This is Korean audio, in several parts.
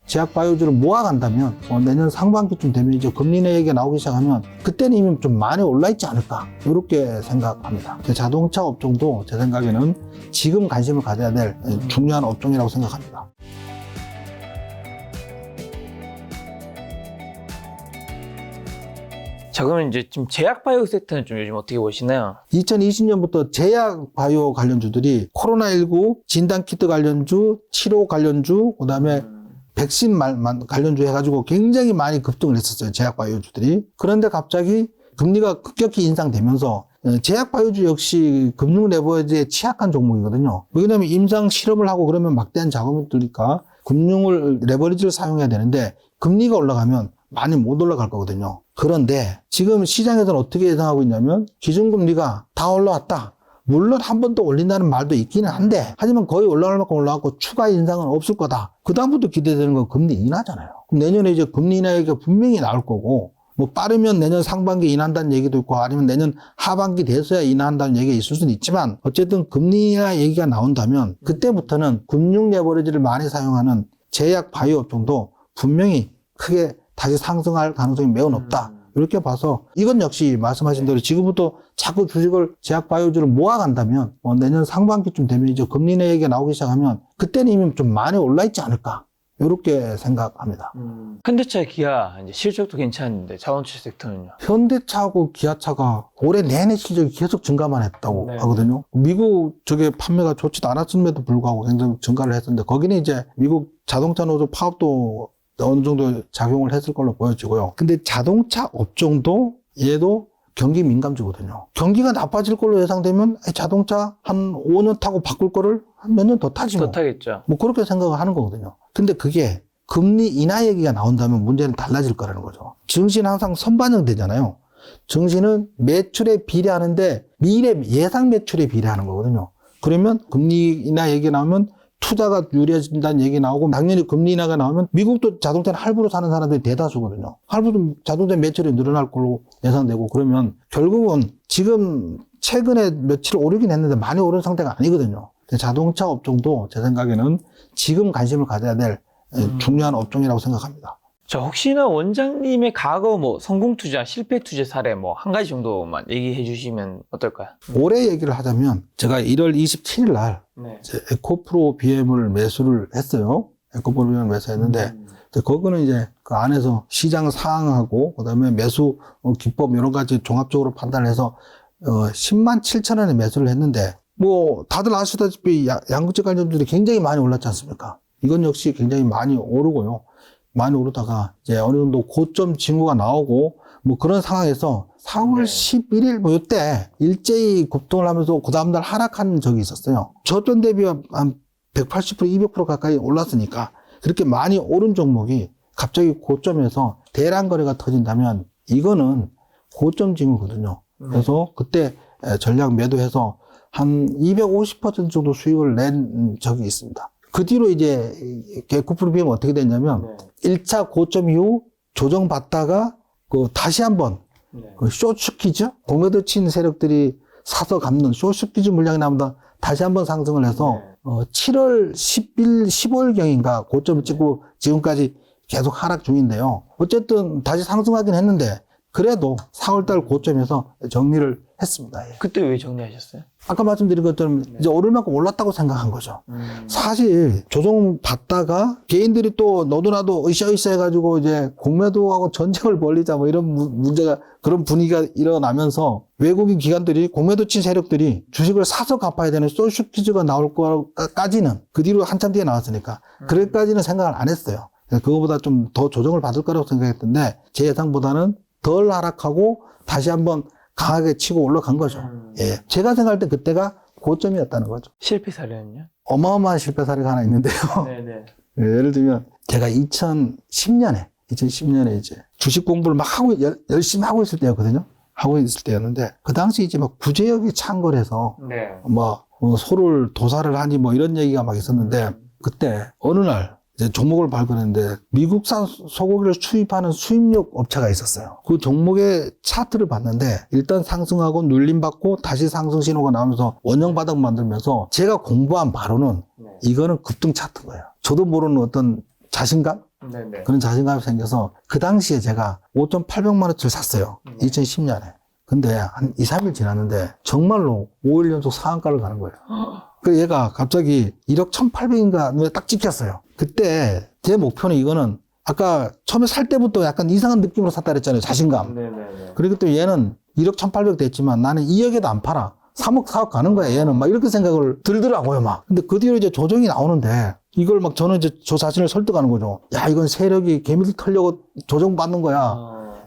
제약바이오주를 모아간다면 내년 상반기쯤 되면 이제 금리 인하 얘기가 나오기 시작하면 그때는 이미 좀 많이 올라있지 않을까 이렇게 생각합니다. 자동차 업종도 제 생각에는 지금 관심을 가져야 될 중요한 업종이라고 생각합니다. 자, 그러면 이제 지금 제약바이오 섹터는 좀 요즘 어떻게 보시나요? 2020년부터 제약바이오 관련주들이 코로나19 진단키트 관련주, 치료 관련주, 그 다음에 백신 관련주 해가지고 굉장히 많이 급등을 했었어요. 제약바이오주들이. 그런데 갑자기 금리가 급격히 인상되면서 제약바이오주 역시 금융 레버리지에 취약한 종목이거든요. 왜냐하면 임상 실험을 하고 그러면 막대한 자금이 들니까 금융을 레버리지를 사용해야 되는데 금리가 올라가면 많이 못 올라갈 거거든요. 그런데 지금 시장에서는 어떻게 예상하고 있냐면 기준금리가 다 올라왔다. 물론 한 번 더 올린다는 말도 있기는 한데 하지만 거의 올라갈 만큼 올라갔고 추가 인상은 없을 거다. 그 다음부터 기대되는 건 금리 인하잖아요. 그럼 내년에 이제 금리 인하 얘기가 분명히 나올 거고 뭐 빠르면 내년 상반기 인하한다는 얘기도 있고 아니면 내년 하반기 돼서야 인하한다는 얘기가 있을 수는 있지만 어쨌든 금리 인하 얘기가 나온다면 그때부터는 금융 레버리지를 많이 사용하는 제약 바이오 업종도 분명히 크게 다시 상승할 가능성이 매우 높다. 이렇게 봐서 이건 역시 말씀하신 대로 지금부터 자꾸 주식을 제약바이오주를 모아간다면 내년 상반기쯤 되면 이제 금리 인하 얘기가 나오기 시작하면 그때는 이미 좀 많이 올라있지 않을까. 이렇게 생각합니다. 현대차, 기아 이제 실적도 괜찮은데 자동차 섹터는요? 현대차하고 기아차가 올해 내내 실적이 계속 증가만 했다고 하거든요. 미국 저게 판매가 좋지도 않았음에도 불구하고 굉장히 증가를 했었는데 거기는 이제 미국 자동차 노조 파업도 어느 정도 작용을 했을 걸로 보여지고요. 근데 자동차 업종도 얘도 경기 민감주거든요. 경기가 나빠질 걸로 예상되면 자동차 한 5년 타고 바꿀 거를 한 몇 년 더 타지 더 타겠죠. 뭐 그렇게 생각을 하는 거거든요. 근데 그게 금리 인하 얘기가 나온다면 문제는 달라질 거라는 거죠. 증시는 항상 선반영되잖아요. 증시는 매출에 비례하는데 미래 예상 매출에 비례하는 거거든요. 그러면 금리 인하 얘기 나오면 투자가 유리해진다는 얘기 나오고 당연히 금리 인하가 나오면 미국도 자동차는 할부로 사는 사람들이 대다수거든요. 할부도 자동차 매출이 늘어날 걸로 예상되고 그러면 결국은 지금 최근에 며칠 오르긴 했는데 많이 오른 상태가 아니거든요. 자동차 업종도 제 생각에는 지금 관심을 가져야 될 중요한 업종이라고 생각합니다. 자, 혹시나 원장님의 과거 뭐 성공 투자, 실패 투자 사례 뭐 한 가지 정도만 얘기해 주시면 어떨까요? 올해 얘기를 하자면 제가 1월 27일 날 네. 에코프로 BM을 매수를 했어요. 에코프로 BM을 매수했는데 거기는 이제 그 안에서 시장 상황하고 그다음에 매수 기법 여러 가지 종합적으로 판단을 해서 10만 7천 원에 매수를 했는데 뭐 다들 아시다시피 양극재 관련주들이 굉장히 많이 올랐지 않습니까? 이건 역시 굉장히 많이 오르고요. 많이 오르다가 이제 어느 정도 고점 징후가 나오고 뭐 그런 상황에서 4월 11일 뭐 이때 일제히 급등을 하면서 그 다음날 하락한 적이 있었어요. 저점 대비 한 180% 200% 가까이 올랐으니까 그렇게 많이 오른 종목이 갑자기 고점에서 대량 거래가 터진다면 이거는 고점 징후거든요. 그래서 그때 전략 매도해서 한 250% 정도 수익을 낸 적이 있습니다. 그 뒤로 이제 에코프로 BM 어떻게 됐냐면 1차 고점 이후 조정받다가 다시 한번 숏스퀴즈 공매도 친 세력들이 사서 갚는 숏스퀴즈 물량이 나오다 다시 한번 상승을 해서 7월 10일 15일경인가 고점을 찍고 지금까지 계속 하락 중인데요. 어쨌든 다시 상승하긴 했는데 그래도 4월달 고점에서 정리를 했습니다. 예. 그때 왜 정리하셨어요? 아까 말씀드린 것처럼 이제 오를 만큼 올랐다고 생각한 거죠. 사실 조정 받다가 개인들이 또 너도 나도 으쌰으쌰 해가지고 이제 공매도하고 전쟁을 벌리자 뭐 이런 문제가 그런 분위기가 일어나면서 외국인 기관들이 공매도 친 세력들이 주식을 사서 갚아야 되는 숏스퀴즈가 나올 거까지는 그 뒤로 한참 뒤에 나왔으니까 그래까지는 생각을 안 했어요. 그거보다 좀 더 조정을 받을 거라고 생각했는데 제 예상보다는 덜 하락하고 다시 한번 강하게 치고 올라간 거죠. 예. 제가 생각할 때 그때가 고점이었다는 거죠. 실패 사례는요? 어마어마한 실패 사례가 하나 있는데요. 네네. 예를 들면 제가 2010년에 이제 주식 공부를 막 하고 열심히 하고 있을 때였거든요. 하고 있을 때였는데 그 당시 이제 막 구제역이 창궐해서 뭐 소를 도살을 하니 뭐 이런 얘기가 막 있었는데 그때 어느 날 이제 종목을 발견했는데 미국산 소고기를 수입하는 수입력 업체가 있었어요. 그 종목의 차트를 봤는데 일단 상승하고 눌림받고 다시 상승 신호가 나오면서 원형 바닥 만들면서 제가 공부한 바로는 이거는 급등 차트인 거예요. 저도 모르는 어떤 자신감? 네네. 그런 자신감이 생겨서 그 당시에 제가 5,800만 원짜리 샀어요. 2010년에. 근데 한 2, 3일 지났는데 정말로 5일 연속 상한가를 가는 거예요. 그 얘가 갑자기 1억 1,800인가 눈에 딱 찍혔어요. 그때 제 목표는 이거는 아까 처음에 살 때부터 약간 이상한 느낌으로 샀다 그랬잖아요. 자신감. 네네네. 그리고 또 얘는 1억 1,800 됐지만 나는 2억에도 안 팔아. 3억, 4억 가는 거야, 얘는. 막 이렇게 생각을 들더라고요, 막. 근데 그 뒤로 이제 조정이 나오는데 이걸 막 저는 이제 저 자신을 설득하는 거죠. 야, 이건 세력이 개미를 털려고 조정받는 거야.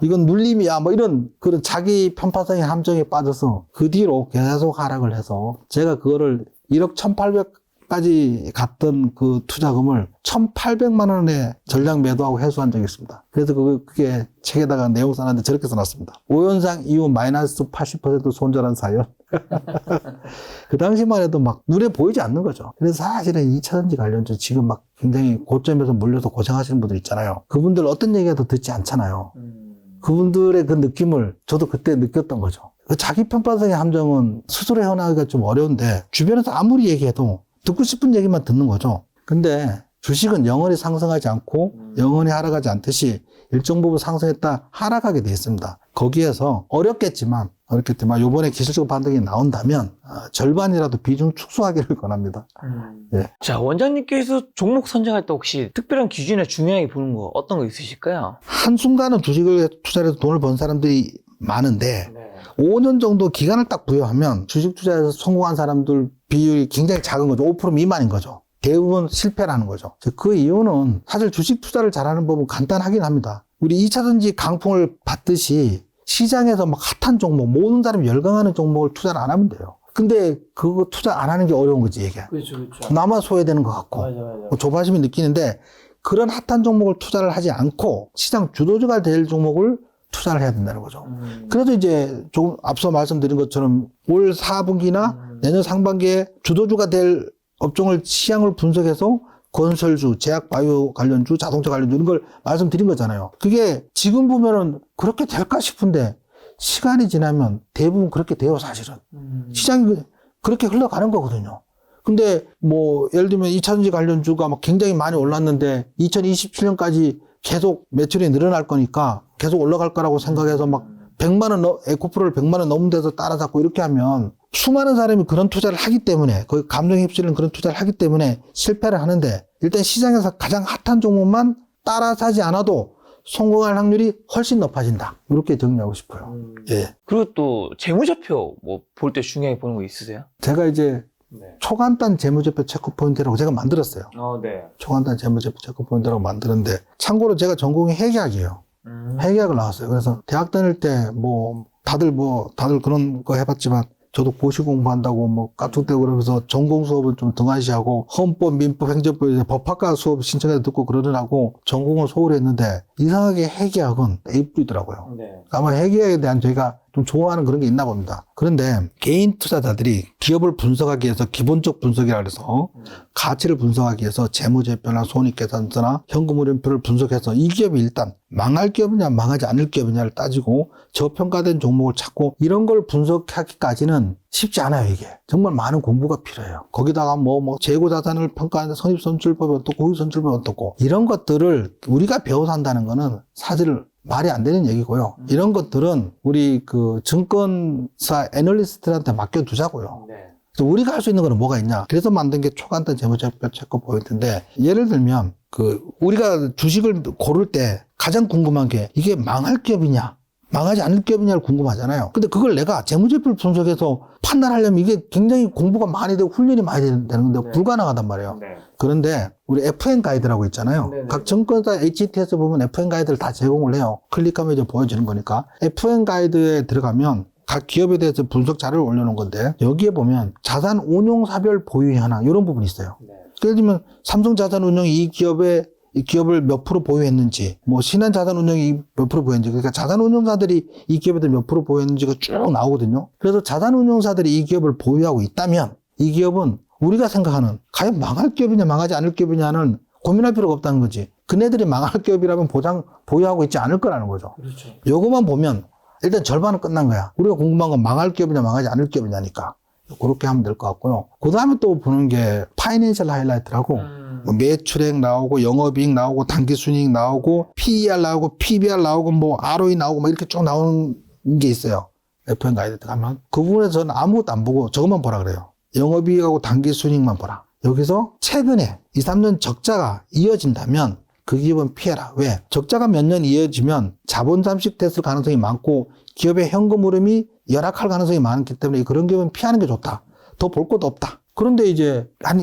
이건 눌림이야. 뭐 이런 그런 자기 편파성의 함정에 빠져서 그 뒤로 계속 하락을 해서 제가 그거를 1억 1,800까지 갔던 그 투자금을 1,800만 원에 전량 매도하고 회수한 적이 있습니다. 그래서 그게 책에다가 내용 써놨는데 저렇게 써놨습니다. 오현상 이후 마이너스 80% 손절한 사연. 그 당시만 해도 막 눈에 보이지 않는 거죠. 그래서 사실은 2차전지 관련주 지금 막 굉장히 고점에서 몰려서 고생하시는 분들 있잖아요. 그분들 어떤 얘기도 듣지 않잖아요. 그분들의 그 느낌을 저도 그때 느꼈던 거죠. 그 자기 편파성의 함정은 스스로 헤어나기가 좀 어려운데 주변에서 아무리 얘기해도 듣고 싶은 얘기만 듣는 거죠. 근데 주식은 영원히 상승하지 않고 영원히 하락하지 않듯이 일정 부분 상승했다 하락하게 돼 있습니다. 거기에서 어렵겠지만 요번에 기술적 반등이 나온다면 절반이라도 비중 축소하기를 권합니다. 예. 자, 원장님께서 종목 선정할 때 혹시 특별한 기준이나 중요하게 보는 거 어떤 거 있으실까요? 한순간은 주식을 투자해서 돈을 번 사람들이 많은데 5년 정도 기간을 딱 부여하면 주식 투자에서 성공한 사람들 비율이 굉장히 작은 거죠. 5% 미만인 거죠. 대부분 실패라는 거죠. 그 이유는 사실 주식 투자를 잘하는 법은 간단하긴 합니다. 우리 2차전지 강풍을 받듯이 시장에서 막 핫한 종목, 모든 사람이 열광하는 종목을 투자를 안 하면 돼요. 근데 그거 투자 안 하는 게 어려운 거지, 이게. 그렇죠, 그렇죠. 나만 소외되는 것 같고. 맞아. 조바심이 느끼는데 그런 핫한 종목을 투자를 하지 않고 시장 주도주가 될 종목을 투자를 해야 된다는 거죠. 그래도 이제 조금 앞서 말씀드린 것처럼 올 4분기나 내년 상반기에 주도주가 될 업종을 시향을 분석해서 건설주, 제약바이오 관련주, 자동차 관련주 이런 걸 말씀드린 거잖아요. 그게 지금 보면은 그렇게 될까 싶은데 시간이 지나면 대부분 그렇게 돼요, 사실은. 시장이 그렇게 흘러가는 거거든요. 근데 뭐 예를 들면 2차전지 관련주가 막 굉장히 많이 올랐는데 2027년까지 계속 매출이 늘어날 거니까 계속 올라갈 거라고 생각해서 막 100만 원, 에코프로를 100만 원 넘는 데서 따라잡고 이렇게 하면 수많은 사람이 그런 투자를 하기 때문에 거기 감정에 휩쓸리는 그런 투자를 하기 때문에 실패를 하는데 일단 시장에서 가장 핫한 종목만 따라사지 않아도 성공할 확률이 훨씬 높아진다. 이렇게 정리하고 싶어요. 예. 그리고 또 재무제표 뭐 볼 때 중요하게 보는 거 있으세요? 제가 이제 초간단 재무제표 체크 포인트라고 제가 만들었어요. 네. 초간단 재무제표 체크 포인트라고 만드는데 참고로 제가 전공이 회계학이에요. 회계학을 나왔어요. 그래서 대학 다닐 때 다들 그런 거 해봤지만 저도 고시 공부한다고 까쭉대고 그러면서 전공 수업은 좀 등한시하고 헌법, 민법, 행정법, 법학과 수업 신청해서 듣고 그러느라고 전공을 소홀히 했는데 이상하게 회계학은 A뿔이더라고요. 아마 회계학에 대한 저희가 좀 좋아하는 그런 게 있나 봅니다. 그런데 개인 투자자들이 기업을 분석하기 위해서 기본적 분석이라 그래서 가치를 분석하기 위해서 재무제표나 손익계산서나 현금흐름표를 분석해서 이 기업이 일단 망할 기업이냐 망하지 않을 기업이냐를 따지고 저평가된 종목을 찾고 이런 걸 분석하기까지는 쉽지 않아요, 이게. 정말 많은 공부가 필요해요. 거기다가 재고자산을 평가하는데 선입선출법이 어떻고 후익선출법이 어떻고 이런 것들을 우리가 배워서 한다는 거는 사실 말이 안 되는 얘기고요. 이런 것들은 우리 그 증권사 애널리스트한테 맡겨두자고요. 그래서 우리가 할 수 있는 거는 뭐가 있냐. 그래서 만든 게 초간단 재무제표 체크 포인트인데 예를 들면 우리가 주식을 고를 때 가장 궁금한 게 이게 망할 기업이냐 망하지 않을 기업이냐를 궁금하잖아요. 근데 그걸 내가 재무제표를 분석해서 판단하려면 이게 굉장히 공부가 많이 되고 훈련이 많이 되는 건데 불가능하단 말이에요. 그런데 우리 FN 가이드라고 있잖아요. 각 증권사 HTS 보면 FN 가이드를 다 제공을 해요. 클릭하면 이제 보여지는 거니까. FN 가이드에 들어가면 각 기업에 대해서 분석 자료를 올려놓은 건데 여기에 보면 자산 운용사별 보유 현황 이런 부분이 있어요. 예를 들면 삼성자산운용이 이 기업을 몇 프로 보유했는지, 신한자산운용이 몇 프로 보유했는지, 그러니까 자산운용사들이 이 기업에 몇 프로 보유했는지가 쭉 나오거든요. 그래서 자산운용사들이 이 기업을 보유하고 있다면 이 기업은 우리가 생각하는 과연 망할 기업이냐 망하지 않을 기업이냐는 고민할 필요가 없다는 거지. 그네들이 망할 기업이라면 보유하고 있지 않을 거라는 거죠. 그렇죠. 요것만 보면 일단 절반은 끝난 거야. 우리가 궁금한 건 망할 기업이냐 망하지 않을 기업이냐니까. 그렇게 하면 될 것 같고요. 그 다음에 또 보는 게 파이낸셜 하이라이트라고 뭐 매출액 나오고 영업이익 나오고 당기순이익 나오고 PER 나오고 PBR 나오고 뭐 ROE 나오고 막 이렇게 쭉 나오는 게 있어요. FM 가이드 가면 그 부분에서 저는 아무것도 안 보고 저것만 보라 그래요. 영업이익하고 당기순이익만 보라. 여기서 최근에 2, 3년 적자가 이어진다면 그 기업은 피해라. 왜? 적자가 몇 년 이어지면 자본 잠식됐을 가능성이 많고 기업의 현금 흐름이 열악할 가능성이 많기 때문에 그런 기업은 피하는 게 좋다. 더 볼 것도 없다. 그런데 이제 한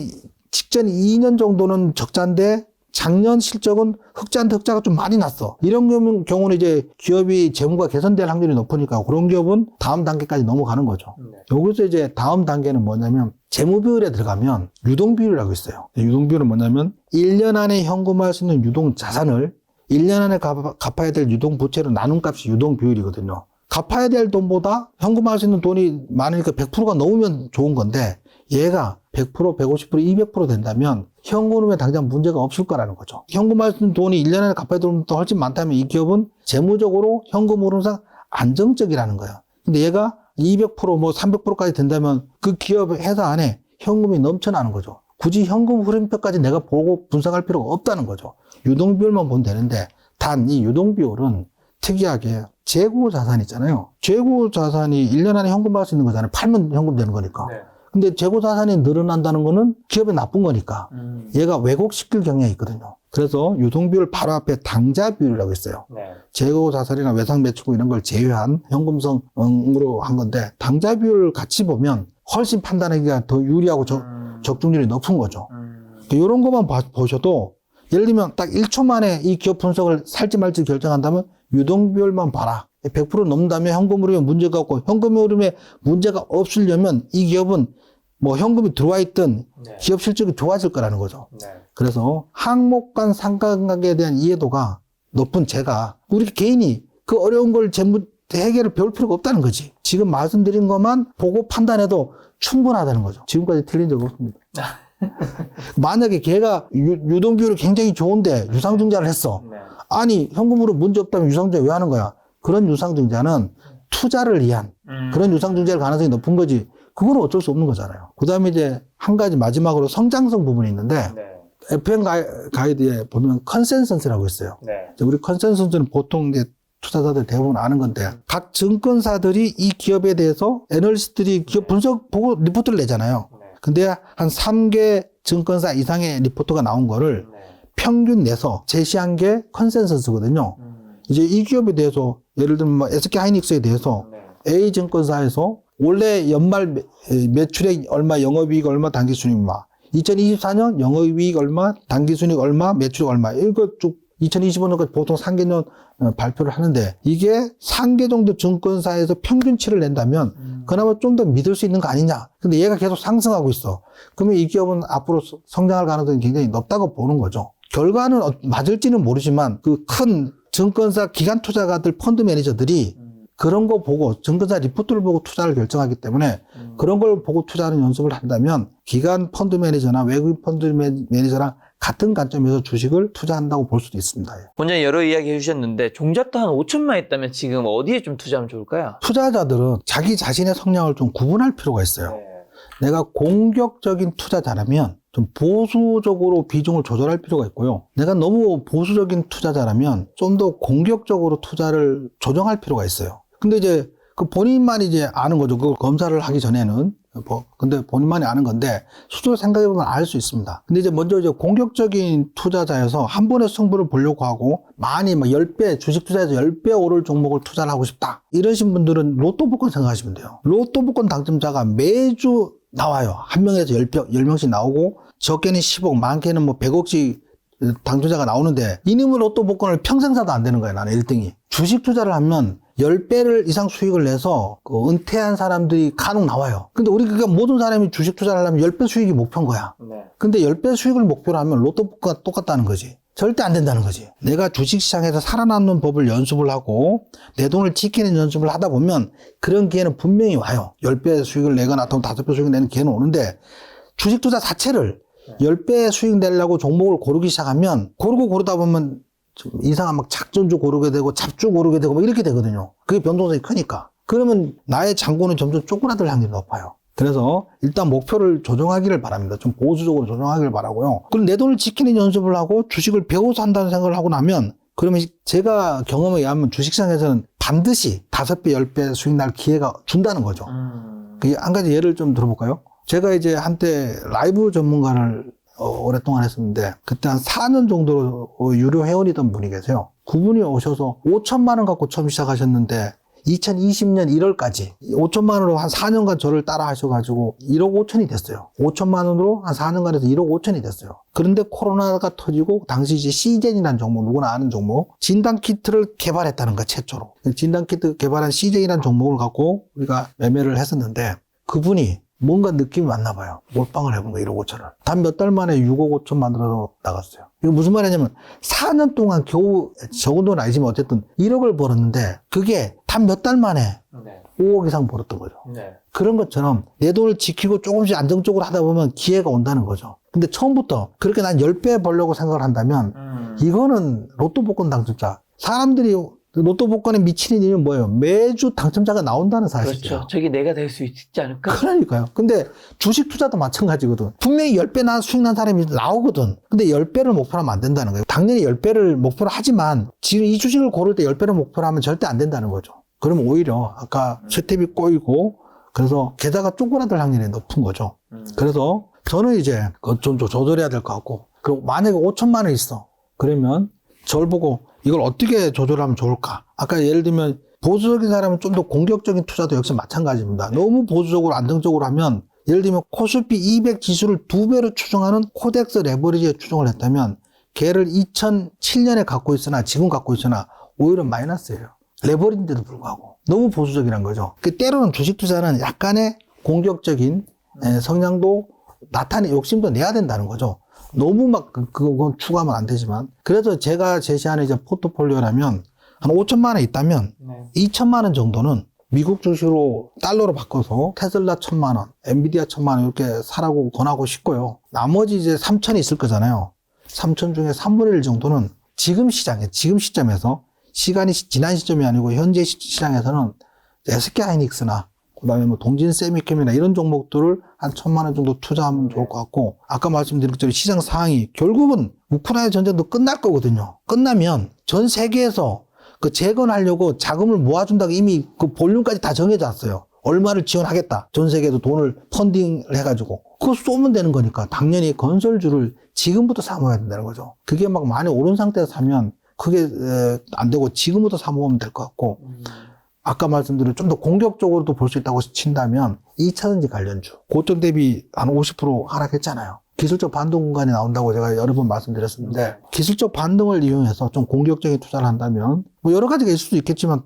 직전 2년 정도는 적자인데 작년 실적은 흑자인데 흑자가 좀 많이 났어. 이런 경우는 이제 기업이 재무가 개선될 확률이 높으니까 그런 기업은 다음 단계까지 넘어가는 거죠. 여기서 이제 다음 단계는 뭐냐면 재무 비율에 들어가면 유동 비율이라고 있어요. 유동 비율은 뭐냐면 1년 안에 현금화할 수 있는 유동 자산을 1년 안에 갚아야 될 유동 부채로 나눈 값이 유동 비율이거든요. 갚아야 될 돈보다 현금화할 수 있는 돈이 많으니까 100%가 넘으면 좋은 건데 얘가 100%, 150%, 200% 된다면 현금흐름에 당장 문제가 없을 거라는 거죠. 현금화할 수 있는 돈이 1년 안에 갚아야 될 돈보다 훨씬 많다면 이 기업은 재무적으로 현금흐름상 안정적이라는 거예요. 근데 얘가 200%, 뭐 300%까지 된다면 그 기업 회사 안에 현금이 넘쳐나는 거죠. 굳이 현금 흐름표까지 내가 보고 분석할 필요가 없다는 거죠. 유동 비율만 보면 되는데 단 이 유동 비율은 특이하게 재고 자산 있잖아요. 재고 자산이 1년 안에 현금화할 수 있는 거잖아요. 팔면 현금 되는 거니까. 네. 근데 재고 자산이 늘어난다는 거는 기업에 나쁜 거니까 얘가 왜곡시킬 경향이 있거든요. 그래서 유동 비율 바로 앞에 당자 비율이라고 있어요. 네. 재고 자산이나 외상 매출고 이런 걸 제외한 현금성으로 한 건데 당자 비율을 같이 보면 훨씬 판단하기가 더 유리하고 적중률이 높은 거죠. 이런 것만 보셔도 예를 들면 딱 1초 만에 이 기업 분석을 살지 말지 결정한다면 유동 비율만 봐라. 100% 넘는다면 현금 흐름에 문제가 없고 현금 흐름에 문제가 없으려면 이 기업은 뭐 현금이 들어와 있든 네. 기업 실적이 좋아질 거라는 거죠. 네. 그래서 항목 간 상관관계에 대한 이해도가 높은 제가 우리 개인이 그 어려운 걸 전부 해결을 배울 필요가 없다는 거지. 지금 말씀드린 것만 보고 판단해도 충분하다는 거죠. 지금까지 틀린 적 없습니다. 만약에 걔가 유동 비율이 굉장히 좋은데 유상증자를 했어. 네. 아니 현금으로 문제 없다면 유상증자 왜 하는 거야? 그런 유상증자는 투자를 위한 그런 유상증자일 가능성이 높은 거지. 그건 어쩔 수 없는 거잖아요. 그 다음에 이제 한 가지 마지막으로 성장성 부분이 있는데 네. FM 가이드에 보면 컨센서스라고 있어요. 네. 우리 컨센서스는 보통 이제 투자자들 대부분 아는 건데 각 증권사들이 이 기업에 대해서 애널리스트들이 기업 분석 보고 리포트를 내잖아요. 네. 근데 한 3개 증권사 이상의 리포트가 나온 거를 네. 평균 내서 제시한 게 컨센서스거든요. 이제 이 기업에 대해서 예를 들면 뭐 SK 하이닉스에 대해서 네. A 증권사에서 원래 연말 매출액 얼마, 영업이익 얼마, 당기순이익 얼마, 2024년 영업이익 얼마, 당기순이익 얼마, 매출액 얼마, 이거 쭉 2025년까지 보통 상계년 발표를 하는데 이게 상계 정도 증권사에서 평균치를 낸다면 그나마 좀 더 믿을 수 있는 거 아니냐. 근데 얘가 계속 상승하고 있어. 그러면 이 기업은 앞으로 성장할 가능성이 굉장히 높다고 보는 거죠. 결과는 맞을지는 모르지만 그 큰 증권사 기관 투자가들 펀드 매니저들이 그런 거 보고 증권사 리포트를 보고 투자를 결정하기 때문에 그런 걸 보고 투자하는 연습을 한다면 기관 펀드 매니저나 외국인 펀드 매니저랑 같은 관점에서 주식을 투자한다고 볼 수도 있습니다. 원장님 여러 이야기 해주셨는데 종잣돈 한 5천만 있다면 지금 어디에 좀 투자하면 좋을까요? 투자자들은 자기 자신의 성향을 좀 구분할 필요가 있어요. 네. 내가 공격적인 투자자라면 좀 보수적으로 비중을 조절할 필요가 있고요. 내가 너무 보수적인 투자자라면 좀 더 공격적으로 투자를 조정할 필요가 있어요. 근데 이제 그 본인만 이제 아는 거죠. 그걸 검사를 하기 전에는. 근데 본인만이 아는 건데 수도 생각해보면 알 수 있습니다. 근데 이제 먼저 이제 공격적인 투자자여서 한 번에 승부를 보려고 하고 많이 막 10배, 주식 투자에서 10배 오를 종목을 투자를 하고 싶다. 이러신 분들은 로또 복권 생각하시면 돼요. 로또 복권 당첨자가 매주 나와요. 한 명에서 10명씩 나오고 적게는 10억, 많게는 뭐 100억씩 당첨자가 나오는데 이놈의 로또 복권을 평생 사도 안 되는 거예요. 나는 1등이. 주식 투자를 하면 10배를 이상 수익을 내서 그 은퇴한 사람들이 간혹 나와요. 근데 우리 그러니까 모든 사람이 주식 투자를 하려면 10배 수익이 목표인 거야. 네. 근데 10배 수익을 목표로 하면 로또 복권과 똑같다는 거지. 절대 안 된다는 거지. 내가 주식시장에서 살아남는 법을 연습을 하고 내 돈을 지키는 연습을 하다 보면 그런 기회는 분명히 와요. 10배 수익을 내거나 또 5배 수익을 내는 기회는 오는데 주식 투자 자체를 10배 수익 내려고 종목을 고르기 시작하면 고르다 보면 좀 이상한 막 작전주 고르게 되고 잡주 고르게 되고 막 이렇게 되거든요. 그게 변동성이 크니까. 그러면 나의 잔고는 점점 쪼그라들 확률이 높아요. 그래서 일단 목표를 조정하기를 바랍니다. 좀 보수적으로 조정하기를 바라고요. 그럼 내 돈을 지키는 연습을 하고 주식을 배워서 한다는 생각을 하고 나면 그러면 제가 경험에 의하면 주식시장에서는 반드시 5배, 10배 수익 날 기회가 준다는 거죠. 한 가지 예를 좀 들어볼까요? 제가 이제 한때 라이브 전문가를 오랫동안 했었는데 그때 한 4년 정도 유료 회원이던 분이 계세요. 그분이 오셔서 5천만 원 갖고 처음 시작하셨는데 2020년 1월까지 5천만 원으로 한 4년간 저를 따라 하셔가지고 1억 5천이 됐어요. 5천만 원으로 한 4년간 해서 1억 5천이 됐어요. 그런데 코로나가 터지고 당시 이제 시젠이라는 종목, 누구나 아는 종목, 진단키트를 개발했다는 거야, 최초로. 진단키트 개발한 시젠이라는 종목을 갖고 우리가 매매를 했었는데 그분이 뭔가 느낌이 왔나 봐요. 몰빵을 해본 거예요, 1억 5천을. 단 몇 달 만에 6억 5천 만들어서 나갔어요. 이거 무슨 말이냐면 4년 동안 겨우 적은 돈 아니지만 어쨌든 1억을 벌었는데 그게 단 몇 달 만에 5억 이상 벌었던 거죠. 그런 것처럼 내 돈을 지키고 조금씩 안정적으로 하다 보면 기회가 온다는 거죠. 근데 처음부터 그렇게 난 10배 벌려고 생각을 한다면 이거는 로또 복권 당첨자. 사람들이 로또 복권에 미치는 이유는 뭐예요? 매주 당첨자가 나온다는 사실이죠. 그렇죠. 저게 내가 될 수 있지 않을까? 그러니까요. 근데 주식 투자도 마찬가지거든. 분명히 10배 수익 난 사람이 나오거든. 근데 10배를 목표로 하면 안 된다는 거예요. 당연히 10배를 목표로 하지만 지금 이 주식을 고를 때 10배를 목표로 하면 절대 안 된다는 거죠. 그러면 오히려 아까 쇠탭이 꼬이고 그래서 계좌가 쪼그라들 확률이 높은 거죠. 그래서 저는 이제 그거 좀 조절해야 될 것 같고, 그리고 만약에 5천만 원 있어. 그러면 저를 보고 이걸 어떻게 조절하면 좋을까? 아까 예를 들면 보수적인 사람은 좀 더 공격적인 투자도 역시 마찬가지입니다. 너무 보수적으로 안정적으로 하면 예를 들면 코스피 200 지수를 2배로 추정하는 코덱스 레버리지에 추정을 했다면 걔를 2007년에 갖고 있으나 지금 갖고 있으나 오히려 마이너스예요. 레버리지인데도 불구하고 너무 보수적이란 거죠. 때로는 주식 투자는 약간의 공격적인 성향도 욕심도 내야 된다는 거죠. 너무 막 그건 추구하면 안 되지만, 그래서 제가 제시하는 이제 포트폴리오라면 한 5천만 원 있다면 2천만 원 정도는 미국 주식으로 달러로 바꿔서 테슬라 1,000만 원, 엔비디아 1,000만 원 이렇게 사라고 권하고 싶고요. 나머지 이제 3천이 있을 거잖아요. 3천 중에 3분의 1 정도는 지금 시점에서 시간이 지난 시점이 아니고 현재 시장에서는 SK하이닉스나 그다음에 뭐 동진 세미캠이나 이런 종목들을 한 1,000만 원 정도 투자하면 좋을 것 같고, 아까 말씀드린 것처럼 시장 상황이 결국은 우크라이나 전쟁도 끝날 거거든요. 끝나면 전 세계에서 그 재건하려고 자금을 모아준다고 이미 그 볼륨까지 다 정해져 왔어요. 얼마를 지원하겠다. 전 세계도 돈을 펀딩을 해가지고 그거 쏘면 되는 거니까 당연히 건설주를 지금부터 사모아야 된다는 거죠. 그게 막 많이 오른 상태에서 사면 그게 안 되고 지금부터 사모으면 될 것 같고, 아까 말씀드린 좀 더 공격적으로도 볼 수 있다고 친다면 2차전지 관련주 고점 대비 한 50% 하락했잖아요. 기술적 반등 공간이 나온다고 제가 여러 번 말씀드렸었는데, 기술적 반등을 이용해서 좀 공격적인 투자를 한다면 뭐 여러 가지가 있을 수도 있겠지만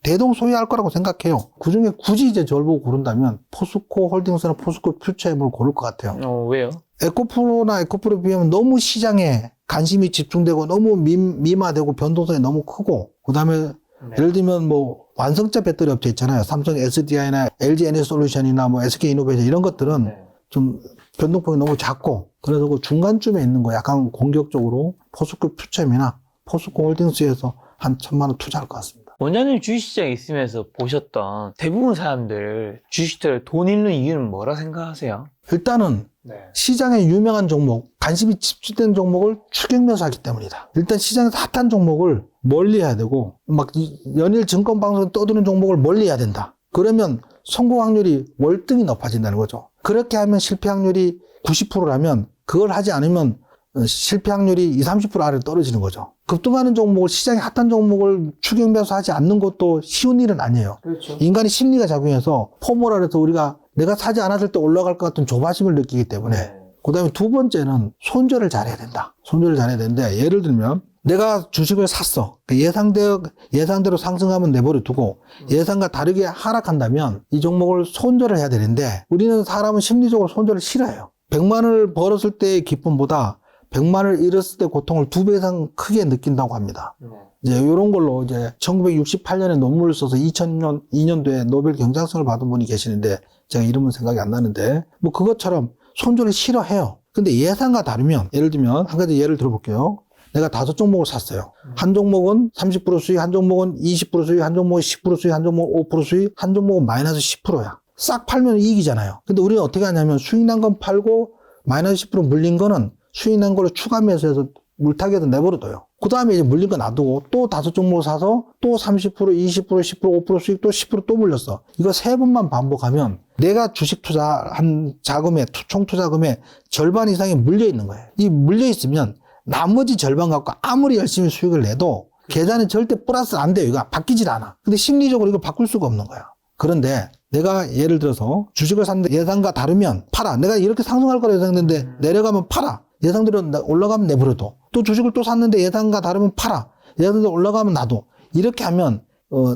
대동소이할 거라고 생각해요. 그중에 굳이 이제 저를 보고 고른다면 포스코 홀딩스나 포스코 퓨처엠을 고를 것 같아요. 왜요? 에코프로나 에코프로에 비하면 너무 시장에 관심이 집중되고 너무 미마되고 변동성이 너무 크고, 그 다음에 예를 들면 뭐 완성차 배터리 업체 있잖아요. 삼성 SDI나 LG 에너지솔루션이나 뭐 SK이노베이션 이런 것들은 좀 변동폭이 너무 작고, 그래서 그 중간쯤에 있는 거 약간 공격적으로 포스코 퓨처엠이나 포스코 홀딩스에서 한 1,000만 원 투자할 것 같습니다. 원장님 주식시장에 있으면서 보셨던 대부분 사람들 주식들 돈 잃는 이유는 뭐라 생각하세요? 일단은 시장에 유명한 종목, 관심이 집중된 종목을 추격 매수하기 때문이다. 일단 시장에서 핫한 종목을 멀리 해야 되고, 막 연일 증권방송 떠드는 종목을 멀리 해야 된다. 그러면 성공 확률이 월등히 높아진다는 거죠. 그렇게 하면 실패 확률이 90%라면 그걸 하지 않으면 실패 확률이 20, 30% 아래로 떨어지는 거죠. 급등하는 종목을, 시장에 핫한 종목을 추격 매수하지 않는 것도 쉬운 일은 아니에요. 그렇죠. 인간이 심리가 작용해서 포모라 해서 우리가 내가 사지 않았을 때 올라갈 것 같은 조바심을 느끼기 때문에. 그 다음에 두 번째는 손절을 잘해야 된다. 손절을 잘해야 되는데, 예를 들면 내가 주식을 샀어. 예상대로 상승하면 내버려 두고 예상과 다르게 하락한다면 이 종목을 손절을 해야 되는데, 우리는 사람은 심리적으로 손절을 싫어해요. 100만 원을 벌었을 때의 기쁨보다 100만 원을 잃었을 때 고통을 2배 이상 크게 느낀다고 합니다. 이제 이런 걸로 이제 1968년에 논문을 써서 2002년도에 노벨 경제학상을 받은 분이 계시는데, 제가 이름은 생각이 안 나는데, 뭐 그것처럼 손절을 싫어해요. 근데 예상과 다르면, 예를 들면 한 가지 예를 들어볼게요. 내가 5종목을 샀어요. 한 종목은 30% 수익, 한 종목은 20% 수익, 한 종목은 10% 수익, 한 종목은 5% 수익, 한 종목은 마이너스 10%야. 싹 팔면 이익이잖아요. 근데 우리는 어떻게 하냐면 수익 난 건 팔고 마이너스 10% 물린 거는 수익 난 걸로 추가 매수해서 물타기해서 내버려둬요. 그 다음에 이제 물린 거 놔두고 또 5종목 사서 또 30%, 20%, 10%, 5% 수익 또 10% 또 물렸어. 이거 3번만 반복하면 내가 주식 투자한 자금의 총 투자금의 절반 이상이 물려 있는 거예요. 이 물려 있으면 나머지 절반 갖고 아무리 열심히 수익을 내도 계산은 절대 플러스 안 돼요. 이거 바뀌질 않아. 근데 심리적으로 이걸 바꿀 수가 없는 거야. 그런데 내가 예를 들어서 주식을 샀는데 예상과 다르면 팔아. 내가 이렇게 상승할 거라 예상했는데 내려가면 팔아. 예상대로 올라가면 내버려둬. 또 주식을 또 샀는데 예상과 다르면 팔아. 예상대로 올라가면 놔둬. 이렇게 하면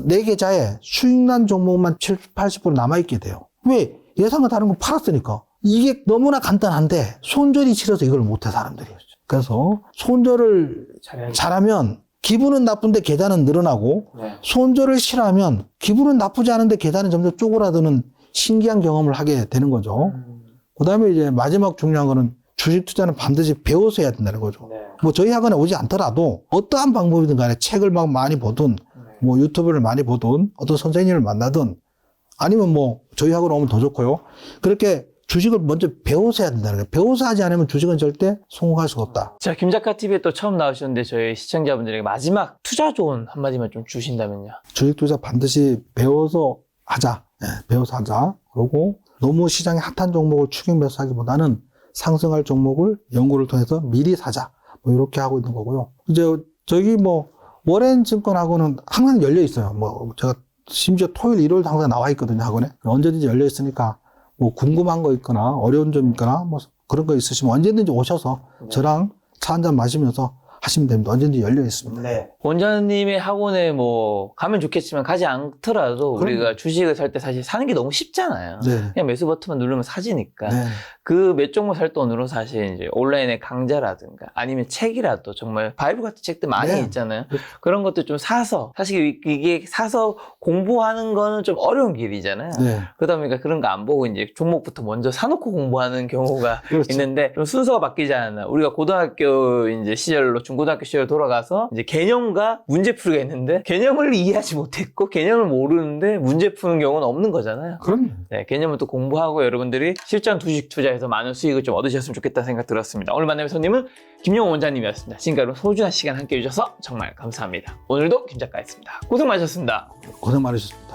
내 계좌에 수익난 종목만 70, 80% 남아있게 돼요. 왜? 예상과 다른 거 팔았으니까. 이게 너무나 간단한데 손절이 싫어서 이걸 못해 사람들이. 그래서 손절을 잘하면 기분은 나쁜데 계좌는 늘어나고 손절을 싫어하면 기분은 나쁘지 않은데 계좌는 점점 쪼그라드는 신기한 경험을 하게 되는 거죠. 그 다음에 이제 마지막 중요한 거는 주식 투자는 반드시 배워서 해야 된다는 거죠. 뭐 저희 학원에 오지 않더라도 어떠한 방법이든 간에 책을 막 많이 보든 뭐 유튜브를 많이 보든 어떤 선생님을 만나든 아니면 뭐 저희 학원에 오면 더 좋고요. 그렇게 주식을 먼저 배워서 해야 된다는 거예요. 배워서 하지 않으면 주식은 절대 성공할 수가 없다. 자, 김작가 TV에 또 처음 나오셨는데 저희 시청자분들에게 마지막 투자 조언 한마디만 좀 주신다면요. 주식 투자 반드시 배워서 하자. 배워서 하자. 그리고 너무 시장에 핫한 종목을 추격 매수하기보다는 상승할 종목을 연구를 통해서 미리 사자. 뭐 이렇게 하고 있는 거고요. 이제 저기 뭐 워렌 증권하고는 항상 열려 있어요. 뭐 제가 심지어 토요일, 일요일도 항상 나와 있거든요. 학원에. 언제든지 열려 있으니까 뭐 궁금한 거 있거나 어려운 점 있거나 뭐 그런 거 있으시면 언제든지 오셔서 저랑 차 한잔 마시면서 하시면 됩니다. 언제든지 열려 있습니다. 원장님의 학원에 뭐 가면 좋겠지만 가지 않더라도 우리가 주식을 살 때 사실 사는 게 너무 쉽잖아요. 네. 그냥 매수 버튼만 누르면 사지니까 네. 그 몇 종목 살 돈으로 사실 이제 온라인의 강좌라든가 아니면 책이라도 정말 바이블 같은 책들 많이 네. 있잖아요. 그런 것들 좀 사서 사실 이게 사서 공부하는 거는 좀 어려운 길이잖아요. 네. 그러다 보니까 그런 거 안 보고 이제 종목부터 먼저 사놓고 공부하는 경우가 그렇죠. 있는데 좀 순서가 바뀌지 않나. 우리가 고등학교 이제 시절로 중고등학교 시절 돌아가서 이제 개념과 문제 풀이가 있는데 개념을 이해하지 못했고 개념을 모르는데 문제 푸는 경우는 없는 거잖아요. 그럼요. 네, 개념을 또 공부하고 여러분들이 실전 주식 투자에서 많은 수익을 좀 얻으셨으면 좋겠다는 생각 들었습니다. 오늘 만나는 손님은 김용호 원장님이었습니다. 지금까지 여러분 소중한 시간 함께 해주셔서 정말 감사합니다. 오늘도 김 작가였습니다. 고생 많으셨습니다. 고생 많으셨습니다.